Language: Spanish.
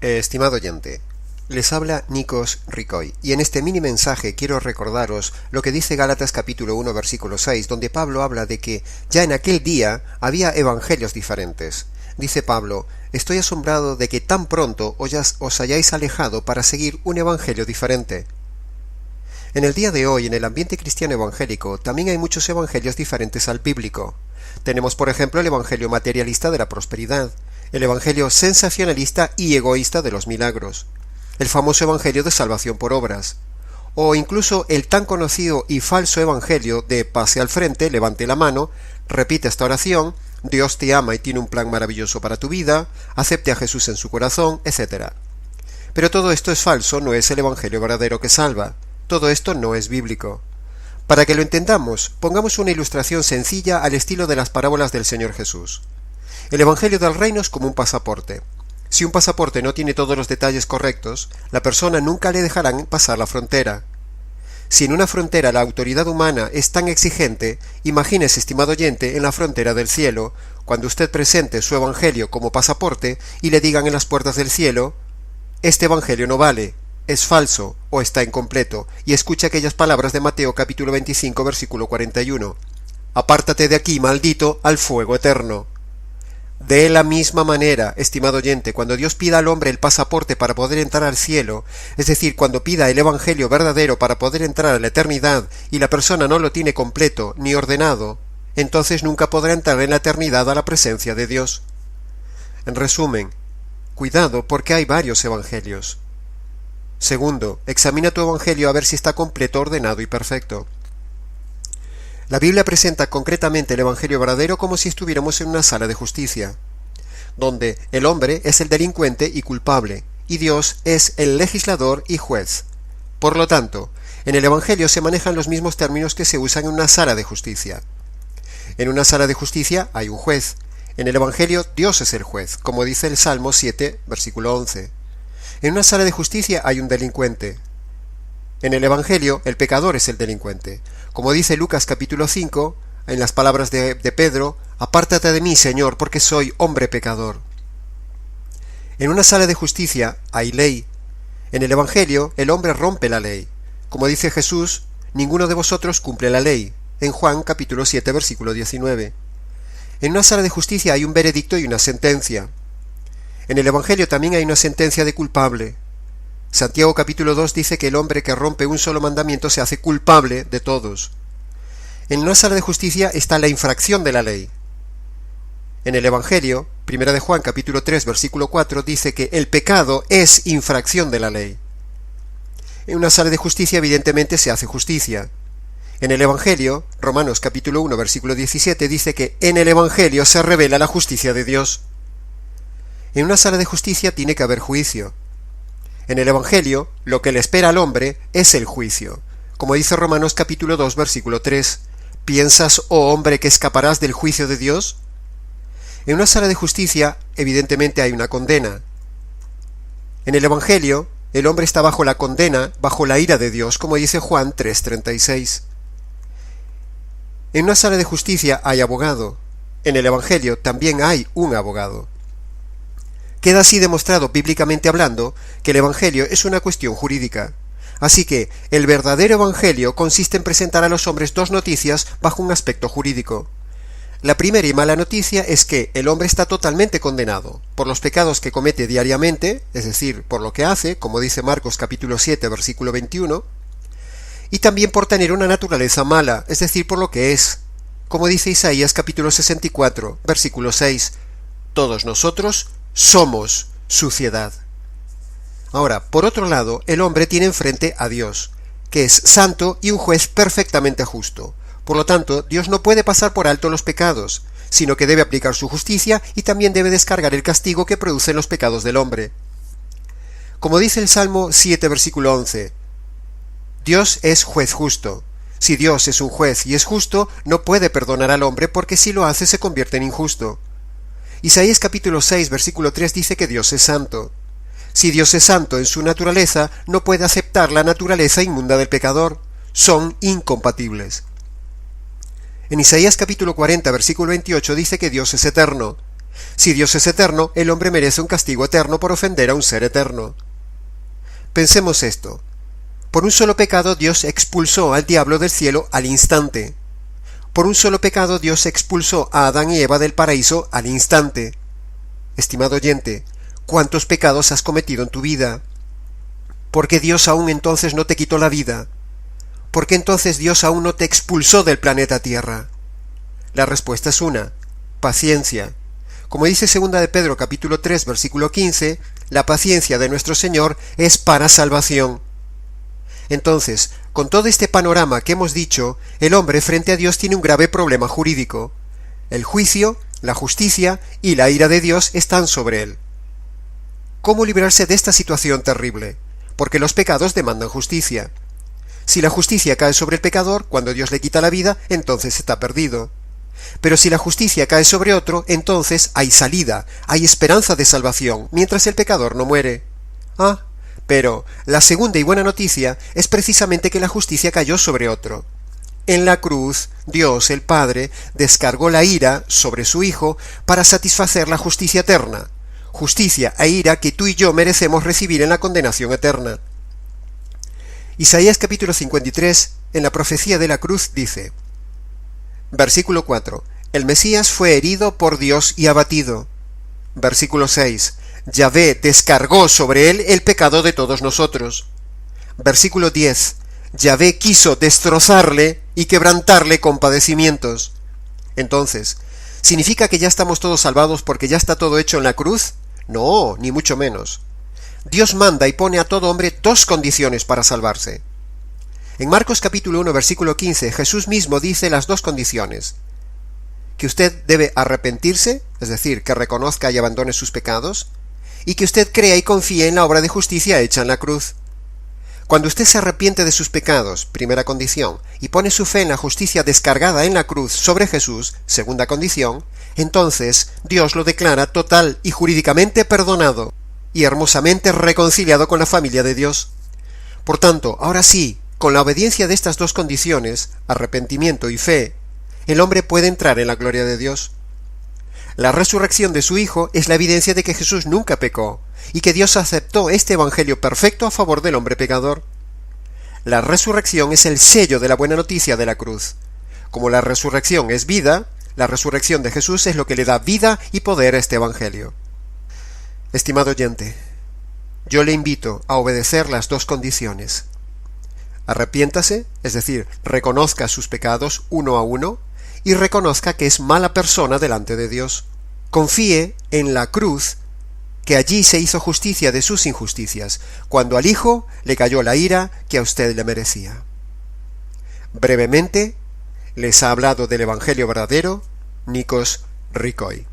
Estimado oyente, les habla Nikos Ricoy, y en este mini mensaje quiero recordaros lo que dice Gálatas capítulo 1 versículo 6, donde Pablo habla de que ya en aquel día había evangelios diferentes. Dice Pablo: estoy asombrado de que tan pronto os hayáis alejado para seguir un evangelio diferente. En el día de hoy, en el ambiente cristiano evangélico, también hay muchos evangelios diferentes al bíblico. Tenemos, por ejemplo, el evangelio materialista de la prosperidad, el evangelio sensacionalista y egoísta de los milagros, el famoso evangelio de salvación por obras, o incluso el tan conocido y falso evangelio de pase al frente, levante la mano, repite esta oración: Dios te ama y tiene un plan maravilloso para tu vida, acepte a Jesús en su corazón, etc. Pero todo esto es falso, no es el evangelio verdadero que salva. Todo esto no es bíblico. Para que lo entendamos, pongamos una ilustración sencilla al estilo de las parábolas del Señor Jesús. El evangelio del reino es como un pasaporte. Si un pasaporte no tiene todos los detalles correctos, la persona nunca le dejarán pasar la frontera. Si en una frontera la autoridad humana es tan exigente, imagínese, estimado oyente, en la frontera del cielo, cuando usted presente su evangelio como pasaporte y le digan en las puertas del cielo: este evangelio no vale, es falso o está incompleto, y escuche aquellas palabras de Mateo capítulo 25 versículo 41: apártate de aquí, maldito, al fuego eterno. De la misma manera, estimado oyente, cuando Dios pida al hombre el pasaporte para poder entrar al cielo, es decir, cuando pida el evangelio verdadero para poder entrar a la eternidad y la persona no lo tiene completo ni ordenado, entonces nunca podrá entrar en la eternidad a la presencia de Dios. En resumen, cuidado, porque hay varios evangelios. Segundo, examina tu evangelio a ver si está completo, ordenado y perfecto. La Biblia presenta concretamente el evangelio verdadero como si estuviéramos en una sala de justicia, donde el hombre es el delincuente y culpable, y Dios es el legislador y juez. Por lo tanto, en el evangelio se manejan los mismos términos que se usan en una sala de justicia. En una sala de justicia hay un juez. En el evangelio Dios es el juez, como dice el Salmo 7, versículo 11. En una sala de justicia hay un delincuente. En el evangelio el pecador es el delincuente. Como dice Lucas capítulo 5, en las palabras de Pedro: apártate de mí, Señor, porque soy hombre pecador. En una sala de justicia hay ley. En el evangelio el hombre rompe la ley. Como dice Jesús: ninguno de vosotros cumple la ley, en Juan capítulo 7 versículo 19. En una sala de justicia hay un veredicto y una sentencia. En el evangelio también hay una sentencia de culpable. Santiago capítulo 2 dice que el hombre que rompe un solo mandamiento se hace culpable de todos. En una sala de justicia está la infracción de la ley. En el evangelio, primera de Juan capítulo 3 versículo 4 dice que el pecado es infracción de la ley. En una sala de justicia evidentemente se hace justicia. En el evangelio, Romanos capítulo 1 versículo 17 dice que en el evangelio se revela la justicia de Dios. En una sala de justicia tiene que haber juicio. En el evangelio, lo que le espera al hombre es el juicio. Como dice Romanos capítulo 2 versículo 3, ¿piensas, oh hombre, que escaparás del juicio de Dios? En una sala de justicia, evidentemente hay una condena. En el evangelio, el hombre está bajo la condena, bajo la ira de Dios, como dice Juan 3:36. En una sala de justicia hay abogado. En el evangelio también hay un abogado. Queda así demostrado, bíblicamente hablando, que el evangelio es una cuestión jurídica. Así que el verdadero evangelio consiste en presentar a los hombres dos noticias bajo un aspecto jurídico. La primera y mala noticia es que el hombre está totalmente condenado por los pecados que comete diariamente, es decir, por lo que hace, como dice Marcos capítulo 7 versículo 21, y también por tener una naturaleza mala, es decir, por lo que es, como dice Isaías capítulo 64 versículo 6, todos nosotros somos suciedad. Ahora, por otro lado, el hombre tiene enfrente a Dios, que es santo y un juez perfectamente justo. Por lo tanto, Dios no puede pasar por alto los pecados, sino que debe aplicar su justicia y también debe descargar el castigo que producen los pecados del hombre. Como dice el Salmo 7, versículo 11, Dios es juez justo. Si Dios es un juez y es justo, no puede perdonar al hombre, porque si lo hace se convierte en injusto. Isaías capítulo 6, versículo 3 dice que Dios es santo. Si Dios es santo en su naturaleza, no puede aceptar la naturaleza inmunda del pecador. Son incompatibles. En Isaías capítulo 40, versículo 28 dice que Dios es eterno. Si Dios es eterno, el hombre merece un castigo eterno por ofender a un ser eterno. Pensemos esto. Por un solo pecado Dios expulsó al diablo del cielo al instante. Por un solo pecado Dios expulsó a Adán y Eva del paraíso al instante. Estimado oyente, ¿cuántos pecados has cometido en tu vida? ¿Por qué Dios aún entonces no te quitó la vida? ¿Por qué entonces Dios aún no te expulsó del planeta Tierra? La respuesta es una: paciencia. Como dice 2 de Pedro capítulo 3 versículo 15, la paciencia de nuestro Señor es para salvación. Entonces, con todo este panorama que hemos dicho, el hombre frente a Dios tiene un grave problema jurídico. El juicio, la justicia y la ira de Dios están sobre él. ¿Cómo librarse de esta situación terrible? Porque los pecados demandan justicia. Si la justicia cae sobre el pecador, cuando Dios le quita la vida, entonces está perdido. Pero si la justicia cae sobre otro, entonces hay salida, hay esperanza de salvación, mientras el pecador no muere. Pero la segunda y buena noticia es precisamente que la justicia cayó sobre otro. En la cruz, Dios, el Padre, descargó la ira sobre su Hijo para satisfacer la justicia eterna, justicia e ira que tú y yo merecemos recibir en la condenación eterna. Isaías capítulo 53, en la profecía de la cruz, dice: Versículo 4. El Mesías fue herido por Dios y abatido. Versículo 6. Yahvé descargó sobre él el pecado de todos nosotros. Versículo 10. Yahvé quiso destrozarle y quebrantarle con padecimientos. Entonces, ¿significa que ya estamos todos salvados porque ya está todo hecho en la cruz? No, ni mucho menos. Dios manda y pone a todo hombre dos condiciones para salvarse. En Marcos capítulo 1 versículo 15, Jesús mismo dice las dos condiciones: que usted debe arrepentirse, es decir, que reconozca y abandone sus pecados, y que usted crea y confíe en la obra de justicia hecha en la cruz. Cuando usted se arrepiente de sus pecados, primera condición, y pone su fe en la justicia descargada en la cruz sobre Jesús, segunda condición, entonces Dios lo declara total y jurídicamente perdonado, y hermosamente reconciliado con la familia de Dios. Por tanto, ahora sí, con la obediencia de estas dos condiciones, arrepentimiento y fe, el hombre puede entrar en la gloria de Dios. La resurrección de su Hijo es la evidencia de que Jesús nunca pecó, y que Dios aceptó este evangelio perfecto a favor del hombre pecador. La resurrección es el sello de la buena noticia de la cruz. Como la resurrección es vida, la resurrección de Jesús es lo que le da vida y poder a este evangelio. Estimado oyente, yo le invito a obedecer las dos condiciones. Arrepiéntase, es decir, reconozca sus pecados uno a uno, y reconozca que es mala persona delante de Dios. Confíe en la cruz, que allí se hizo justicia de sus injusticias, cuando al Hijo le cayó la ira que a usted le merecía. Brevemente, les ha hablado del Evangelio verdadero Nikos Ricoy.